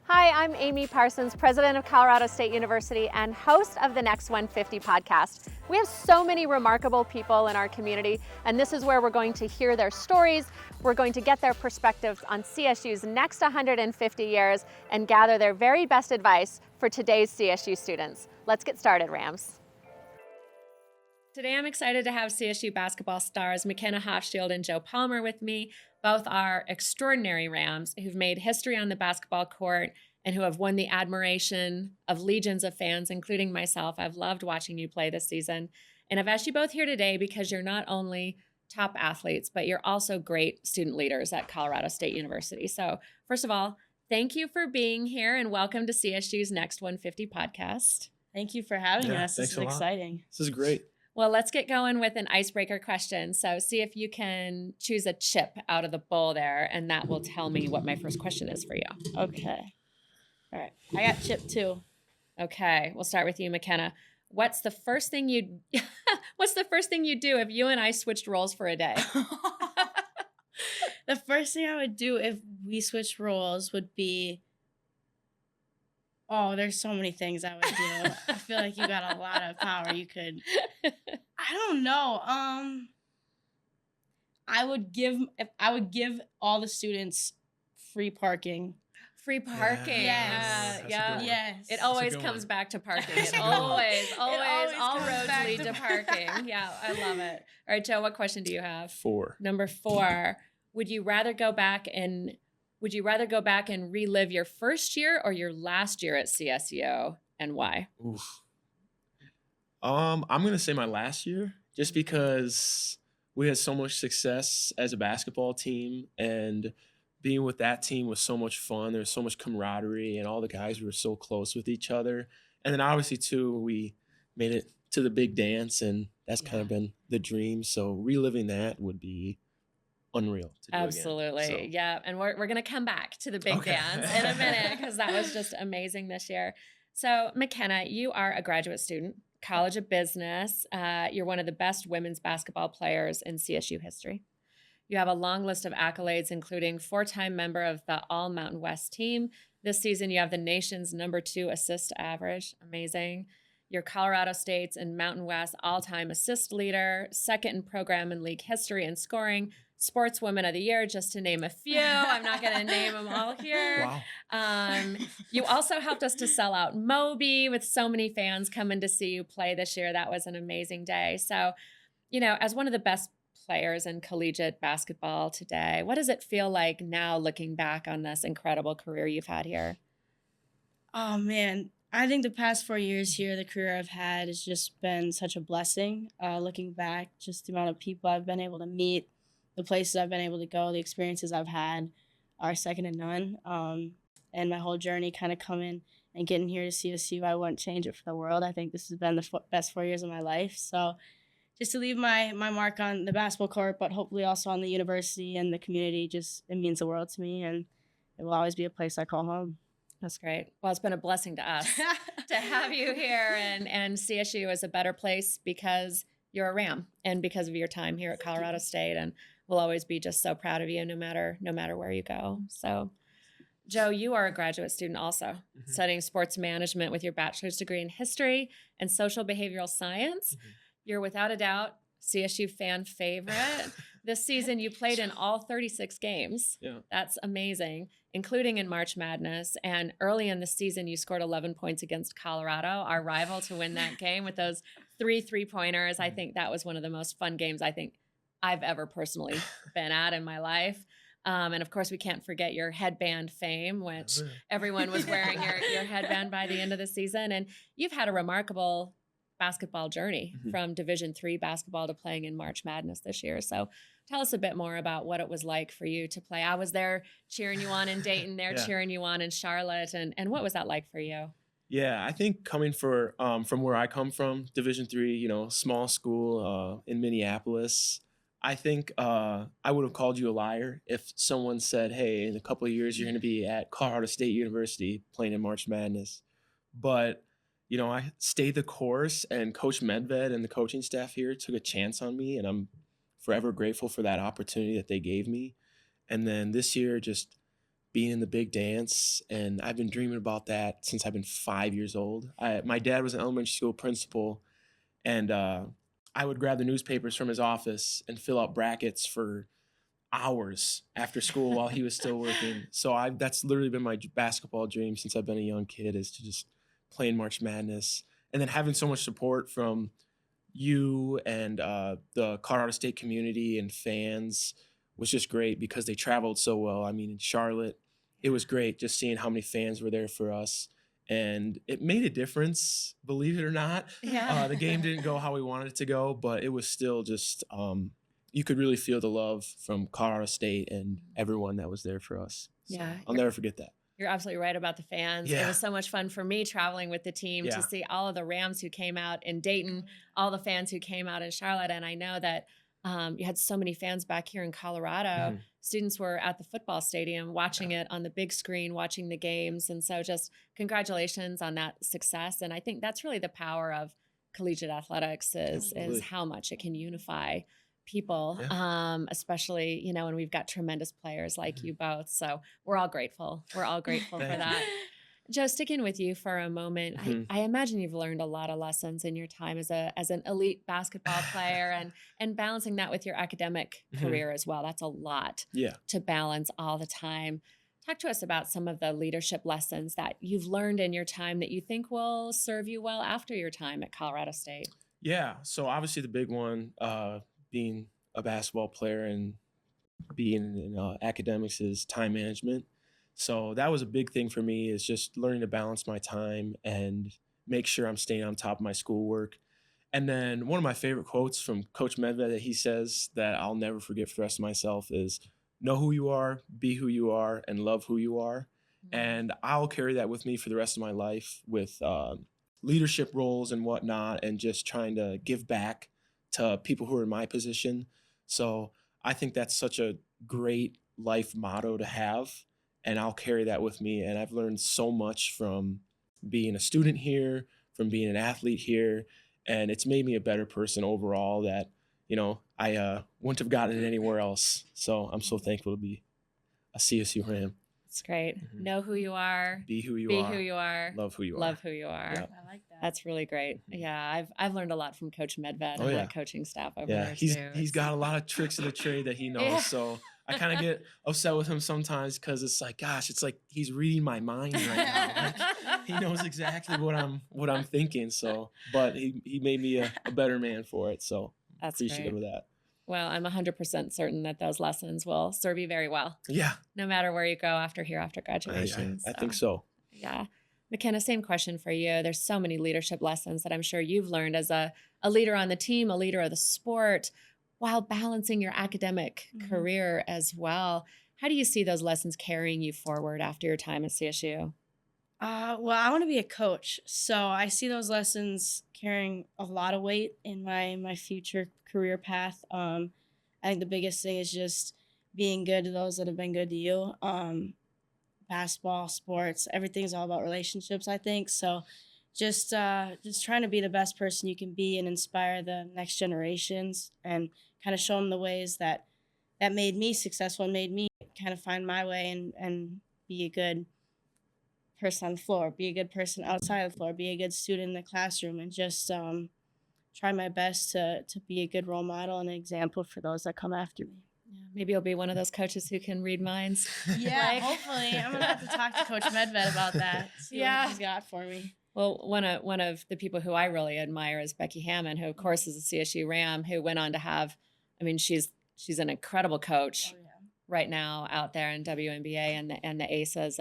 Hi, I'm Amy Parsons, president of Colorado State University and host of the Next 150 podcast. We have so many remarkable people in our community, and this is where we're going to hear their stories. We're going to get their perspectives on CSU's next 150 years and gather their very best advice for today's CSU students. Let's get started, Rams. Today, I'm excited to have CSU basketball stars McKenna Hofschild and Joe Palmer with me. Both are extraordinary Rams who've made history on the basketball court and who have won the admiration of legions of fans, including myself. I've loved watching you play this season. And I've asked you both here today because you're not only top athletes, but you're also great student leaders at Colorado State University. So first of all, thank you for being here and welcome to CSU's Next 150 podcast. Thank you for having us. This is exciting. This is great. Well, let's get going with an icebreaker question. So see if you can choose a chip out of the bowl there, and that will tell me what my first question is for you. Okay. All right. I got chip 2. Okay. We'll start with you, McKenna. What's the first thing you'd do if you and I switched roles for a day? The first thing I would do if we switched roles would be, there's so many things I would do. I feel like you got a lot of power. You could, I don't know. I would give all the students free parking. Free parking. Yes. Yes. It always comes back to parking. It always, all roads lead to parking. Yeah, I love it. All right, Joe, what question do you have? 4. Number 4. Would you rather go back and relive your first year or your last year at CSU, and why? Oof. I'm gonna say my last year, just because we had so much success as a basketball team, and being with that team was so much fun. There was so much camaraderie, and all the guys were so close with each other. And then obviously too, we made it to the big dance, and that's kind of been the dream. So reliving that would be unreal to do Absolutely. again. So. Yeah. And we're going to come back to the big dance in a minute because that was just amazing this year. So McKenna, you are a graduate student, College of Business. You're one of the best women's basketball players in CSU history. You have a long list of accolades, including 4-time member of the All Mountain West team. This season, you have the nation's number 2 assist average. Amazing. You're Colorado State's and Mountain West all-time assist leader, second in program and league history in scoring, Sportswoman of the Year, just to name a few. I'm not going to name them all here. Wow. You also helped us to sell out Moby with so many fans coming to see you play this year. That was an amazing day. So, as one of the best players in collegiate basketball today, what does it feel like now looking back on this incredible career you've had here? Oh, man. I think the past 4 years here, the career I've had has just been such a blessing. Looking back, just the amount of people I've been able to meet, the places I've been able to go, the experiences I've had are second to none. And my whole journey kind of coming and getting here to CSU, I wouldn't change it for the world. I think this has been the best 4 years of my life. So just to leave my mark on the basketball court, but hopefully also on the university and the community, it means the world to me. And it will always be a place I call home. That's great. Well, it's been a blessing to us to have you here, and CSU is a better place because you're a Ram and because of your time here at Colorado State, and we'll always be just so proud of you no matter where you go. So, Joe, you are a graduate student also, studying sports management with your bachelor's degree in history and social behavioral science. You're without a doubt CSU fan favorite. This season, you played in all 36 games. Yeah. That's amazing, including in March Madness. And early in the season, you scored 11 points against Colorado, our rival, to win that game with those 3 3-pointers. I think that was one of the most fun games I think I've ever personally been at in my life. And of course, we can't forget your headband fame, which everyone was wearing your headband by the end of the season. And you've had a remarkable basketball journey from Division III basketball to playing in March Madness this year. So tell us a bit more about what it was like for you to play. I was there cheering you on in Dayton, cheering you on in Charlotte. And what was that like for you? Yeah, I think coming from where I come from, Division III, small school in Minneapolis, I think I would have called you a liar if someone said, hey, in a couple of years, you're going to be at Colorado State University playing in March Madness. But I stayed the course, and Coach Medved and the coaching staff here took a chance on me, and I'm forever grateful for that opportunity that they gave me. And then this year, just being in the big dance. And I've been dreaming about that since I've been 5 years old. My dad was an elementary school principal, and I would grab the newspapers from his office and fill out brackets for hours after school while he was still working. So that's literally been my basketball dream since I've been a young kid, is to just play in March Madness. And then having so much support from you and the Colorado State community and fans was just great, because they traveled so well. I mean, in Charlotte, it was great just seeing how many fans were there for us. And it made a difference, believe it or not. Yeah. The game didn't go how we wanted it to go, but it was still just, you could really feel the love from Colorado State and everyone that was there for us. So Yeah. I'll never forget that. You're absolutely right about the fans. Yeah. It was so much fun for me traveling with the team Yeah. to see all of the Rams who came out in Dayton, all the fans who came out in Charlotte. And I know that you had so many fans back here in Colorado. Mhm. Students were at the football stadium watching it on the big screen, watching the games. And so just congratulations on that success. And I think that's really the power of collegiate athletics is Absolutely. how much it can unify people, especially, you know, when we've got tremendous players like you both. So we're all grateful. We're all grateful for Thank you. that. Joe, sticking with you for a moment, I imagine you've learned a lot of lessons in your time as an elite basketball player and balancing that with your academic career as well. That's a lot to balance all the time. Talk to us about some of the leadership lessons that you've learned in your time that you think will serve you well after your time at Colorado State. Yeah. So obviously the big one, being a basketball player and being in academics, is time management. So that was a big thing for me, is just learning to balance my time and make sure I'm staying on top of my schoolwork. And then one of my favorite quotes from Coach Medved that he says that I'll never forget for the rest of myself is, know who you are, be who you are, and love who you are. And I'll carry that with me for the rest of my life with leadership roles and whatnot, and just trying to give back to people who are in my position. So I think that's such a great life motto to have, and I'll carry that with me. And I've learned so much from being a student here, from being an athlete here, and it's made me a better person overall that, you know, I wouldn't have gotten it anywhere else. So I'm so thankful to be a CSU Ram. That's great. Know who you are. Be who you Be are. who you are. Love who you are. Love who you are. Yep. I like that. That's really great. Yeah, I've learned a lot from Coach Medved and that coaching staff over there too. He's got a lot of tricks of the trade that he knows. Yeah. So I kind of get upset with him sometimes, because it's like, gosh, it's like he's reading my mind right now. Like, he knows exactly what I'm thinking. So, but he made me a better man for it. So That's appreciative great. of that. Well, I'm 100% certain that those lessons will serve you very well, Yeah, no matter where you go after graduation. I think so. Yeah. McKenna, same question for you. There's so many leadership lessons that I'm sure you've learned as a leader on the team, a leader of the sport, while balancing your academic career as well. How do you see those lessons carrying you forward after your time at CSU? Well, I want to be a coach, so I see those lessons carrying a lot of weight in my future career path. I think the biggest thing is just being good to those that have been good to you. Basketball, sports, everything's all about relationships, I think. So just trying to be the best person you can be and inspire the next generations, and kind of show them the ways that made me successful and made me kind of find my way and be a good person on the floor, be a good person outside of the floor, be a good student in the classroom, and just try my best to be a good role model and an example for those that come after me. Yeah, maybe you'll be one of those coaches who can read minds. Yeah, hopefully. I'm going to have to talk to Coach Medved about that, see what he's got for me. Well, one of the people who I really admire is Becky Hammond, who of course is a CSU Ram, who went on to have, I mean, she's an incredible coach right now out there in WNBA and the ACEs,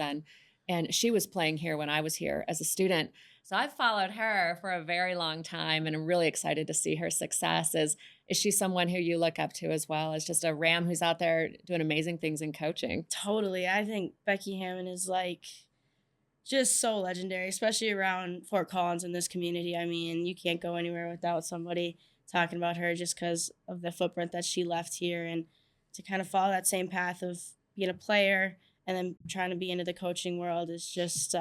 and she was playing here when I was here as a student. So I've followed her for a very long time, and I'm really excited to see her success. Is she someone who you look up to as well as just a Ram who's out there doing amazing things in coaching? Totally. I think Becky Hammond is like just so legendary, especially around Fort Collins in this community. I mean, you can't go anywhere without somebody talking about her just because of the footprint that she left here, and to kind of follow that same path of being a player and then trying to be into the coaching world is just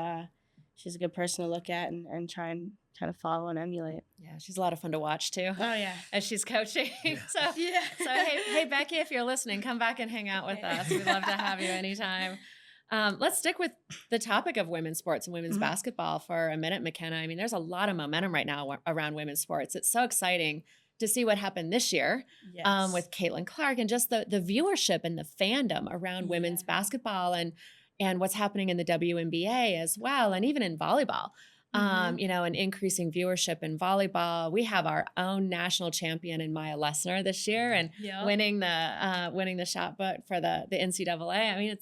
she's a good person to look at and try and kind of follow and emulate. Yeah, she's a lot of fun to watch too. Oh yeah, as she's coaching. So hey Becky, if you're listening, come back and hang out with us. We'd love to have you anytime. Let's stick with the topic of women's sports and women's basketball for a minute, McKenna. I mean, there's a lot of momentum right now around women's sports. It's so exciting to see what happened this year with Caitlin Clark and just the viewership and the fandom around women's basketball and what's happening in the WNBA as well, and even in volleyball. You know, an increasing viewership in volleyball. We have our own national champion in Maya Lessner this year and winning the shot put for the NCAA. I mean,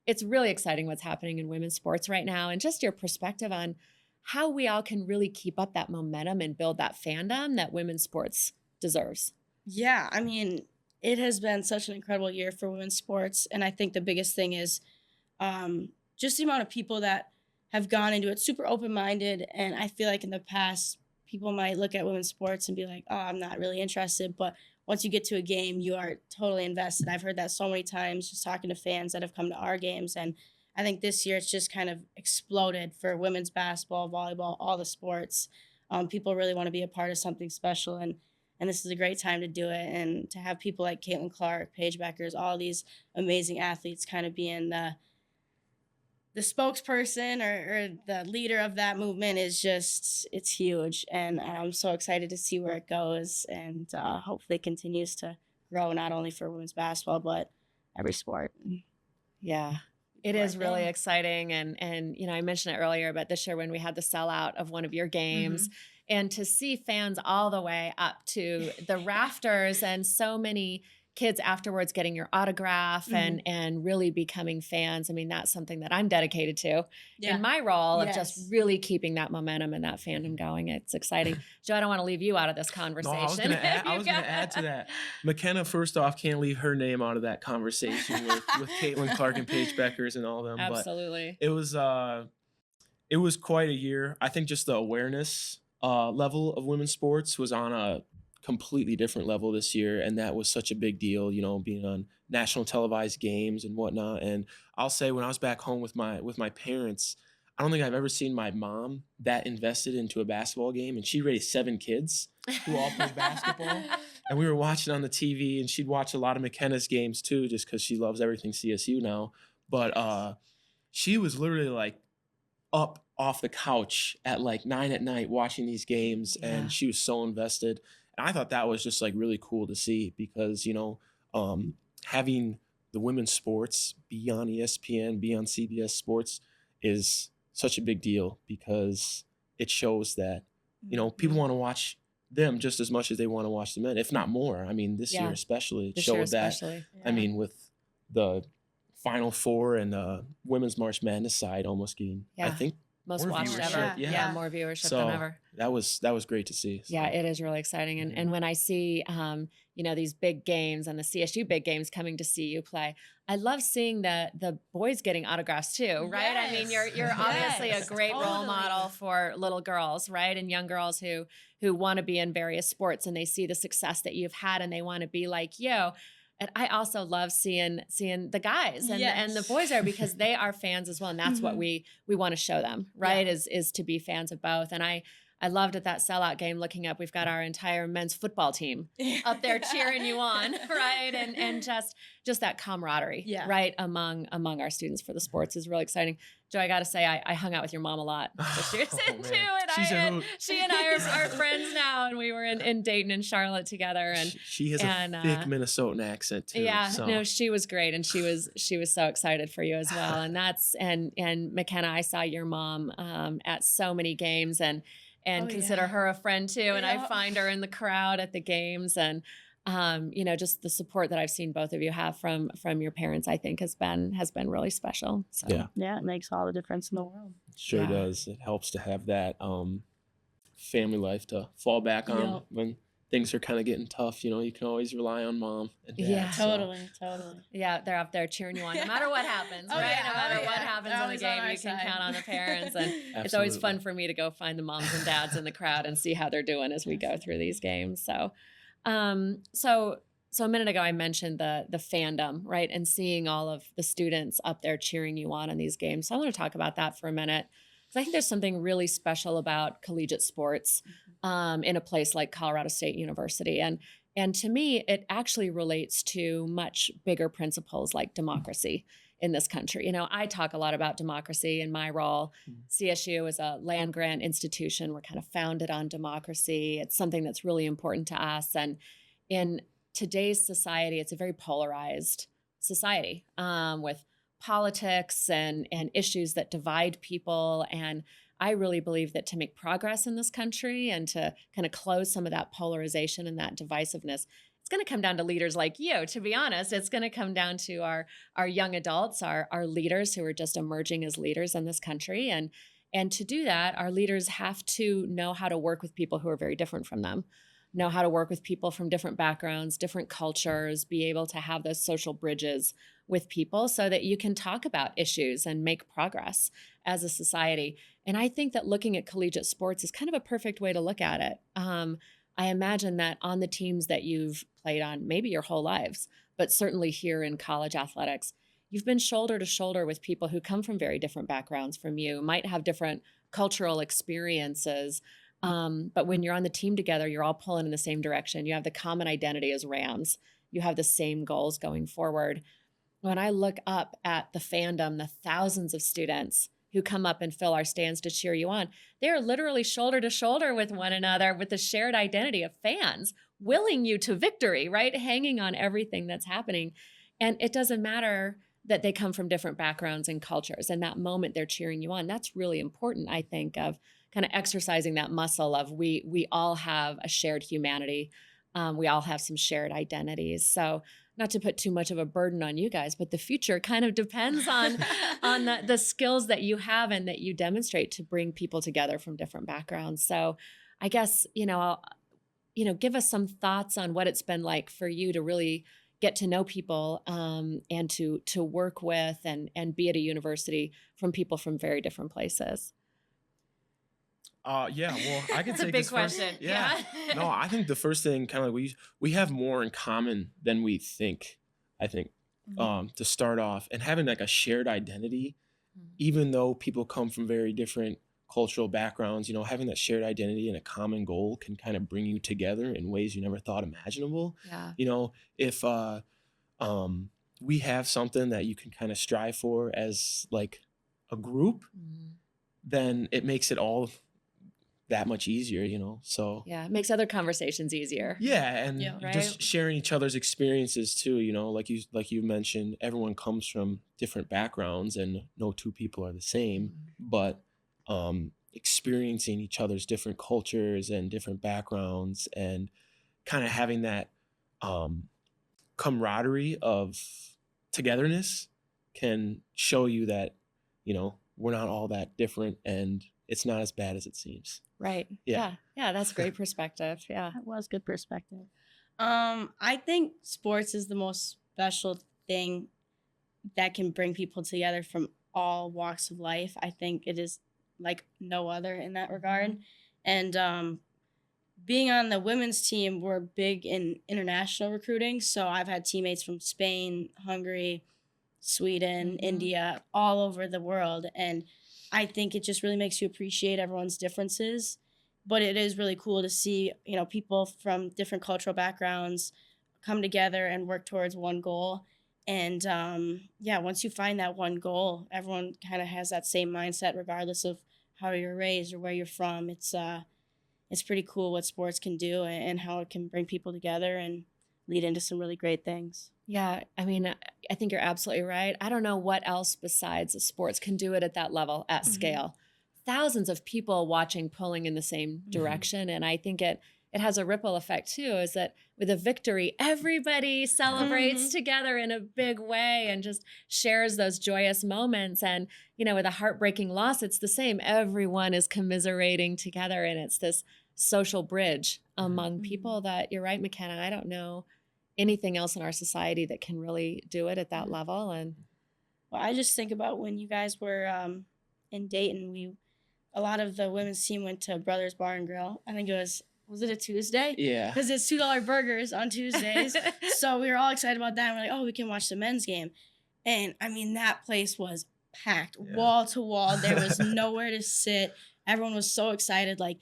it's really exciting what's happening in women's sports right now, and just your perspective on how we all can really keep up that momentum and build that fandom that women's sports deserves. Yeah, I mean, it has been such an incredible year for women's sports, and I think the biggest thing is just the amount of people that have gone into it super open-minded. And I feel like in the past, people might look at women's sports and be like, oh, I'm not really interested. But once you get to a game, you are totally invested. I've heard that so many times just talking to fans that have come to our games. And I think this year it's just kind of exploded for women's basketball, volleyball, all the sports. People really want to be a part of something special. And this is a great time to do it. And to have people like Caitlin Clark, Paige Beckers, all these amazing athletes kind of being the spokesperson or the leader of that movement is just, it's huge. And I'm so excited to see where it goes and hopefully it continues to grow, not only for women's basketball, but every sport. Yeah, it is really exciting. And, you know, I mentioned it earlier, but this year when we had the sellout of one of your games and to see fans all the way up to the rafters and so many kids afterwards getting your autograph and really becoming fans. I mean, that's something that I'm dedicated to in my role of just really keeping that momentum and that fandom going. It's exciting. Joe, I don't want to leave you out of this conversation. No, I was going to add to that. McKenna, first off, can't leave her name out of that conversation with Caitlin Clark and Paige Beckers and all them. Absolutely. But it was quite a year. I think just the awareness level of women's sports was on a completely different level this year, and that was such a big deal, you know, being on national televised games and whatnot. And I'll say when I was back home with my parents, I don't think I've ever seen my mom that invested into a basketball game, and she raised 7 kids who all play basketball. And we were watching on the TV, and she'd watch a lot of McKenna's games too, just because she loves everything CSU now. But she was literally like up off the couch at like 9 at night watching these games, and she was so invested. And I thought that was just like really cool to see because, you know, having the women's sports be on ESPN, be on CBS Sports is such a big deal because it shows that, you know, people want to watch them just as much as they want to watch the men, if not more. I mean, this year especially, it showed that. I mean, with the Final Four and women's March Madness side almost getting, I think, most watched ever. Yeah, more viewership than ever. That was great to see. So. Yeah, it is really exciting. And when I see, you know, these big games and the CSU big games coming to see you play, I love seeing the boys getting autographs too, right? I mean, you're obviously a great role model for little girls, right? And young girls who want to be in various sports and they see the success that you've had and they want to be like you. And I also love seeing the guys and the boys are because they are fans as well. And that's what we want to show them, right? Is to be fans of both. And I loved at that sellout game looking up, we've got our entire men's football team up there cheering you on, right? And just that camaraderie, right? Among our students for the sports is really exciting. Joe, I got to say, I hung out with your mom a lot this year too. And she and I are friends now. And we were in Dayton and Charlotte together. And she has a thick Minnesotan accent too. Yeah, so. No, she was great. And she was so excited for you as well. And and McKenna, I saw your mom at so many games and consider her a friend too. And I find her in the crowd at the games and, you know, just the support that I've seen both of you have from your parents, I think has been really special. So yeah, it makes all the difference in the world. Sure does. It helps to have that family life to fall back on when things are kind of getting tough. You know, you can always rely on mom and dad. Yeah, totally. Yeah, they're up there cheering you on no matter what happens, right? No matter what happens in the game, you can count on the parents. And it's always fun for me to go find the moms and dads in the crowd and see how they're doing as we go through these games. So a minute ago, I mentioned the fandom, right? And seeing all of the students up there cheering you on in these games. So I want to talk about that for a minute. Because I think there's something really special about collegiate sports in a place like Colorado State University. And And to me, it actually relates to much bigger principles like democracy in this country. I talk a lot about democracy in my role. CSU is a land grant institution. We're kind of founded on democracy. It's something that's really important to us. And in today's society, it's a very polarized society with politics and issues that divide people. And I really believe that to make progress in this country and to kind of close some of that polarization and that divisiveness, it's going to come down to leaders like you. To be honest, it's going to come down to our young adults, our leaders who are just emerging as leaders in this country. And to do that, our leaders have to know how to work with people who are very different from them, know how to work with people from different backgrounds, different cultures, be able to have those social bridges with people so that you can talk about issues and make progress as a society. And I think that looking at collegiate sports is kind of a perfect way to look at it. I imagine that on the teams that you've played on, maybe your whole lives, but certainly here in college athletics, you've been shoulder to shoulder with people who come from very different backgrounds from you, might have different cultural experiences. But when you're on the team together, you're all pulling in the same direction. You have the common identity as Rams. You have the same goals going forward. When I look up at the fandom, the thousands of students who come up and fill our stands to cheer you on, they're literally shoulder to shoulder with one another with the shared identity of fans, willing you to victory, right? Hanging on everything that's happening. And it doesn't matter that they come from different backgrounds and cultures. And that moment they're cheering you on, that's really important, I think, of kind of exercising that muscle of we all have a shared humanity. We all have some shared identities. So not to put too much of a burden on you guys, but the future kind of depends on the skills that you have and that you demonstrate to bring people together from different backgrounds. So I guess, give us some thoughts on what it's been like for you to really get to know people and to work with and be at a university from people from very different places. Yeah, well, I can That's a take big this first. question. Yeah. No, I think the first thing kind of like we have more in common than we think, I think, to start off, and having like a shared identity, even though people come from very different cultural backgrounds, having that shared identity and a common goal can kind of bring you together in ways you never thought imaginable. Yeah. If we have something that you can kind of strive for as like a group, then it makes it all that much easier, so Yeah, it makes other conversations easier. yeah, and Yeah, just right? sharing each other's experiences too, like you mentioned, everyone comes from different backgrounds and no two people are the same, but experiencing each other's different cultures and different backgrounds and kind of having that camaraderie of togetherness can show you that we're not all that different and it's not as bad as it seems. Right. Yeah. Yeah, that's great perspective. Yeah. That was good perspective. I think sports is the most special thing that can bring people together from all walks of life. I think it is like no other in that regard. And being on the women's team, we're big in international recruiting. So I've had teammates from Spain, Hungary, Sweden, India, all over the world. And I think it just really makes you appreciate everyone's differences. But it is really cool to see, people from different cultural backgrounds come together and work towards one goal. And once you find that one goal, everyone kind of has that same mindset, regardless of how you're raised or where you're from. It's pretty cool what sports can do and how it can bring people together and lead into some really great things. Yeah, I mean, I think you're absolutely right. I don't know what else besides sports can do it at that level, at scale. Thousands of people watching, pulling in the same direction. And I think it has a ripple effect too, is that with a victory, everybody celebrates together in a big way and just shares those joyous moments. And, with a heartbreaking loss, it's the same. Everyone is commiserating together and it's this social bridge among people that, you're right, McKenna, I don't know anything else in our society that can really do it at that level. And well, I just think about when you guys were in Dayton, a lot of the women's team went to Brothers Bar and Grill. I think it was it a Tuesday? Yeah. Because it's $2 burgers on Tuesdays. So we were all excited about that. And we're like, oh, we can watch the men's game. And I mean, that place was packed wall to wall. There was nowhere to sit. Everyone was so excited. Like,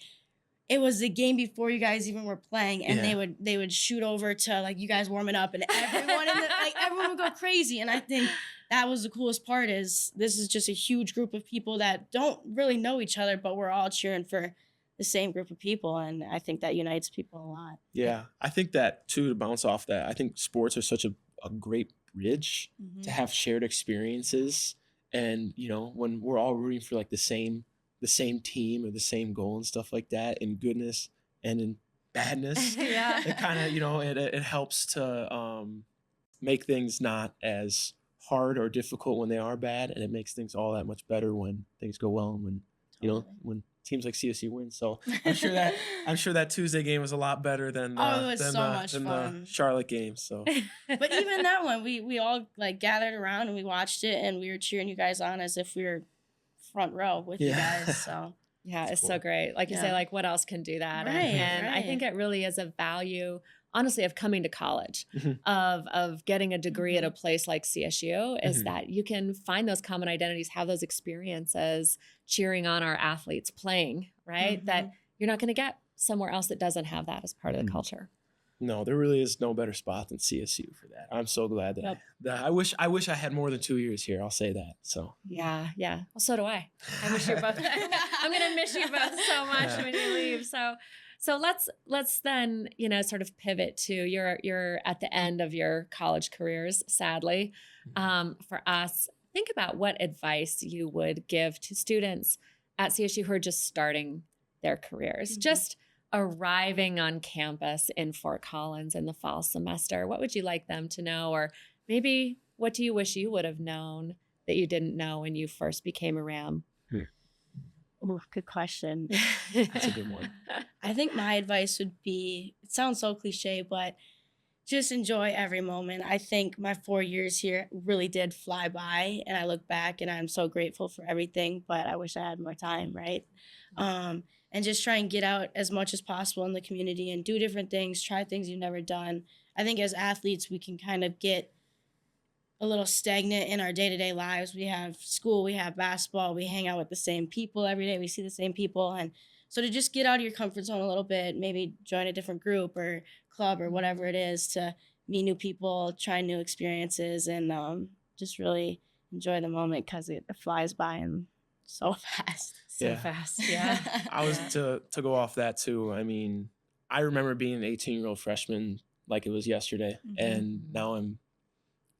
it was the game before you guys even were playing, and Yeah. they would shoot over to like you guys warming up, and everyone would go crazy. And I think that was the coolest part, is this is just a huge group of people that don't really know each other, but we're all cheering for the same group of people, and I think that unites people a lot. Yeah, I think that too, to bounce off that, I think sports are such a great bridge to have shared experiences. And, you know, when we're all rooting for like the same team or the same goal and stuff like that, in goodness and in badness, Yeah. it kind of, you know, it helps to make things not as hard or difficult when they are bad, and it makes things all that much better when things go well and when, you know, when teams like CSU win. So I'm sure that Tuesday game was a lot better than it was so much than fun. the Charlotte game. So But even that one, we all like gathered around and we watched it, and we were cheering you guys on as if we were front row with you guys. So Yeah, it's cool. so great. Like you say, Yeah. like what else can do that? Right, And I right. think it really is a value, honestly, of coming to college, Mhm. of getting a degree at a place like CSU, is Mhm. that you can find those common identities, have those experiences, cheering on our athletes playing, right? That you're not going to get somewhere else that doesn't have that as part of the Mhm. culture. no, there really is no better spot than CSU for that. I'm so glad that I wish I had more than 2 years here. I'll say that. So Yeah, yeah. Well, so do I. I wish you both. I'm gonna miss you both so much Yeah. when you leave. So let's then, you know, sort of pivot to you're at the end of your college careers, sadly. For us, think about what advice you would give to students at CSU who are just starting their careers, Mhm. just arriving on campus in Fort Collins in the fall semester. What would you like them to know, or maybe what do you wish you would have known that you didn't know when you first became a Ram? Ooh, good question. That's a good one. I think my advice would be, it sounds so cliche, but just enjoy every moment. I think my 4 years here really did fly by, and I look back and I'm so grateful for everything, but I wish I had more time, right? And just try and get out as much as possible in the community and do different things, try things you've never done. I think as athletes, we can kind of get a little stagnant in our day-to-day lives. We have school, we have basketball, we hang out with the same people every day, we see the same people. And so to just get out of your comfort zone a little bit, maybe join a different group or club or whatever it is, to meet new people, try new experiences, and just really enjoy the moment, because it flies by and so fast. So fast, yeah. I was to go off that too. I mean, I remember being an 18-year-old freshman like it was yesterday, Mhm. and now I'm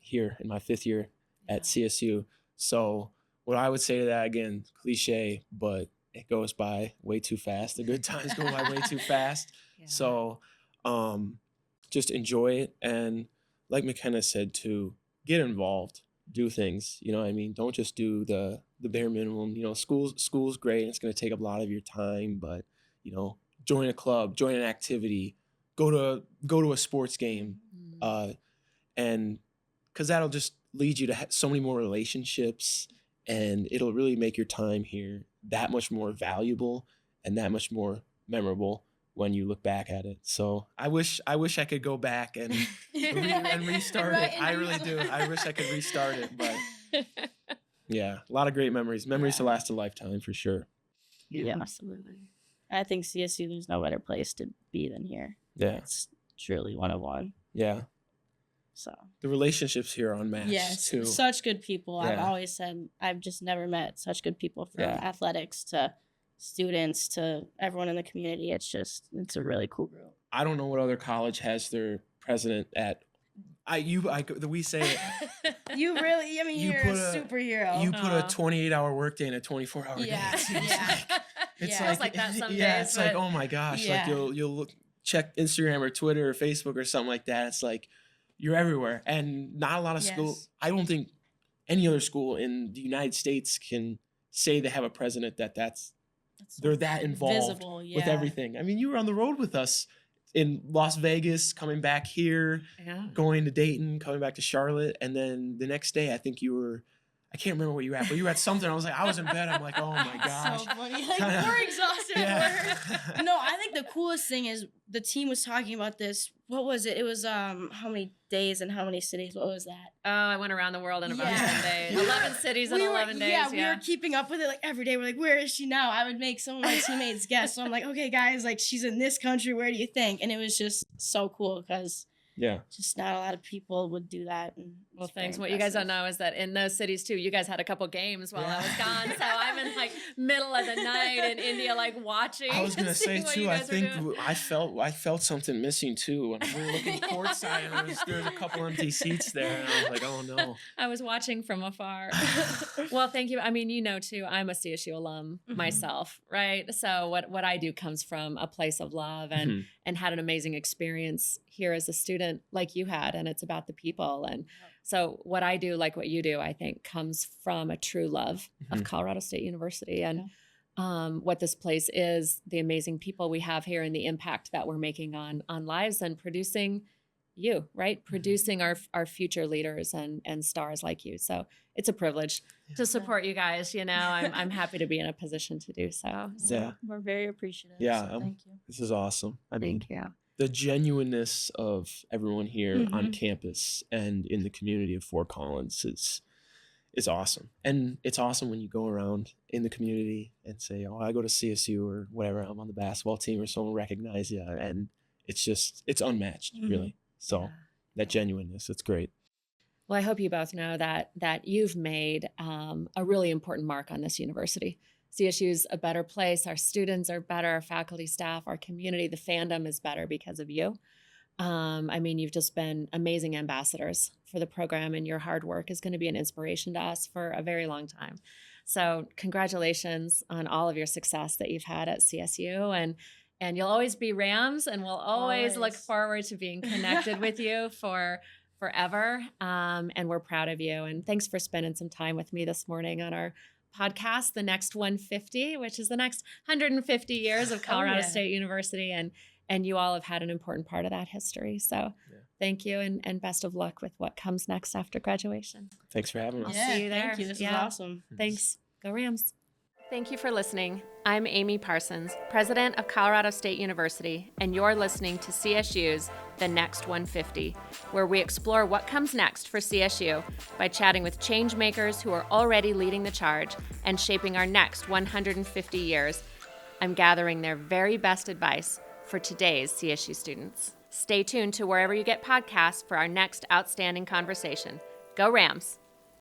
here in my 5th year at CSU. So what I would say to that, again, cliche, but it goes by way too fast. The good times go by way too fast. Yeah. So just enjoy it, and like McKenna said too, get involved, do things. You know what I mean? Don't just do the bare minimum. You know, school's great, and it's going to take up a lot of your time, but you know, join a club, join an activity, go to a sports game, and because that'll just lead you to so many more relationships, and it'll really make your time here that much more valuable and that much more memorable when you look back at it. So I wish I could go back and restart Right, it. I really do. I wish I could restart it, but yeah, a lot of great memories to last a lifetime for sure. Yeah. Absolutely. I think CSU, there's no better place to be than here. Yeah, It's truly one of one. yeah. So The relationships here are unmatched yes, too. such good people. I've Yeah. always said I've just never met such good people, from Yeah. athletics to students to everyone in the community. It's a really cool group. I don't know what other college has their president at. We say it. You really, I mean, You you're put a a- superhero. You put a 28-hour workday in a 24-hour Yeah, day. It seems yeah. like- it's Yeah. Feels like that some yeah, days, it's like, but- oh my gosh, Yeah. like you'll check Instagram or Twitter or Facebook or something like that. It's like you're everywhere, and not a lot of school. Yes. I don't think any other school in the United States can say they have a president they're that involved visible, with yeah. everything. I mean, you were on the road with us in Las Vegas, coming back here, Yeah. going to Dayton, coming back to Charlotte, and then the next day I think you were I can't remember what you were at, but you were at something. I was in bed. I'm like, oh my gosh. So funny. Like, Kinda- we're exhausted. Yeah. No, I think the coolest thing is the team was talking about this. What was it? It was how many days and how many cities? What was that? Oh, I went around the world in about Yeah. 10 days. 11 cities in 11 days. Yeah, we were keeping up with it like every day. We're like, where is she now? I would make some of my teammates guess. So I'm like, okay, guys, like she's in this country. Where do you think? And it was just so cool because Yeah. just not a lot of people would do that. And Well, it's very thanks. What you guys don't impressive. know is that in those cities too, you guys had a couple games while I was Yeah. gone. So I'm in like middle of the night in India, like watching. I was gonna say seeing what you too. I guys were think doing. I felt something missing too when we were looking courtside. And there was a couple empty seats there, and I was like, oh no. I was watching from afar. Well, thank you. I mean, you know, too, I'm a CSU alum Mhm. myself, right? So what I do comes from a place of love and Mhm. and had an amazing experience here as a student like you had. And it's about the people. And so what I do, like what you do, I think comes from a true love of Mhm. Colorado State University and what this place is, the amazing people we have here and the impact that we're making on lives and producing you, right? Producing our future leaders and stars like you. So it's a privilege to support you guys. You know, I'm happy to be in a position to do so. Yeah. We're very appreciative. Yeah, So thank you. This is awesome. I mean, Thank you. the genuineness of everyone here on Mhm. campus and in the community of Fort Collins is awesome. And it's awesome when you go around in the community and say, oh, I go to CSU or whatever, I'm on the basketball team, or someone recognize you. And it's unmatched, Mhm. really. So that genuineness, it's great. Well, I hope you both know that you've made a really important mark on this university. CSU is a better place. Our students are better. Our faculty, staff, our community, the fandom is better because of you. I mean, you've just been amazing ambassadors for the program, and your hard work is going to be an inspiration to us for a very long time. So congratulations on all of your success that you've had at CSU, and you'll always be Rams, and we'll always look Always. forward to being connected with you for forever. And we're proud of you. And thanks for spending some time with me this morning on our podcast, The Next 150, which is the next 150 years of Colorado yeah. State University. And you all have had an important part of that history. So thank you and best of luck with what comes next after graduation. Thanks for having us. I'll see you there. Thank you. This Yeah. is awesome. Thanks. Go Rams. Thank you for listening. I'm Amy Parsons, president of Colorado State University, and you're listening to CSU's The Next 150, where we explore what comes next for CSU by chatting with change makers who are already leading the charge and shaping our next 150 years. I'm gathering their very best advice for today's CSU students. Stay tuned to wherever you get podcasts for our next outstanding conversation. Go Rams!